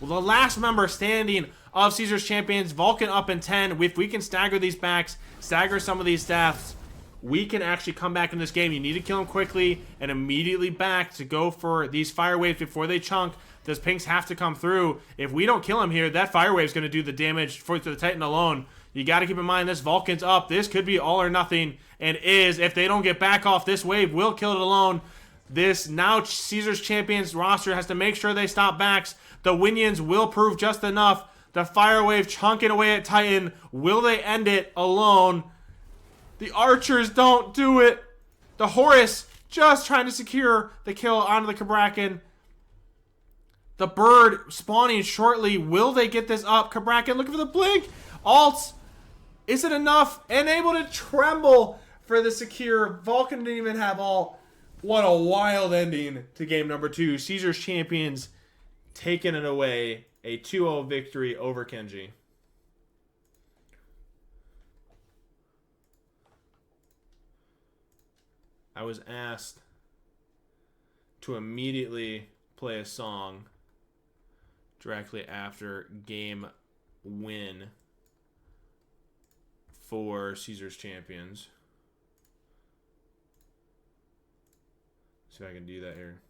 the last member standing of Caesar's Champions. Vulcan up in 10. If we can stagger these backs, stagger some of these deaths, we can actually come back in this game. You need to kill him quickly and immediately back to go for these Fire Waves before they chunk. Those pinks have to come through. If we don't kill him here, that Fire Wave is going to do the damage for the Titan alone. You got to keep in mind this Vulcan's up. This could be all or nothing, and is. If they don't get back off, this wave will kill it alone. This now Caesar's Champions roster has to make sure they stop backs. The Winions will prove just enough. The Fire Wave chunking away at Titan. Will they end it alone? The Archers don't do it. The Horus just trying to secure the kill onto the Cabrakan. The Bird spawning shortly. Will they get this up? Cabrakan looking for the blink. Alts. Is it enough? And able to tremble for the secure. Vulcan didn't even have ult. What a wild ending to game number 2. Caesar's Champions taking it away. A 2-0 victory over Kenji. I was asked to immediately play a song directly after game win for Caesar's Champions. See if I can do that here.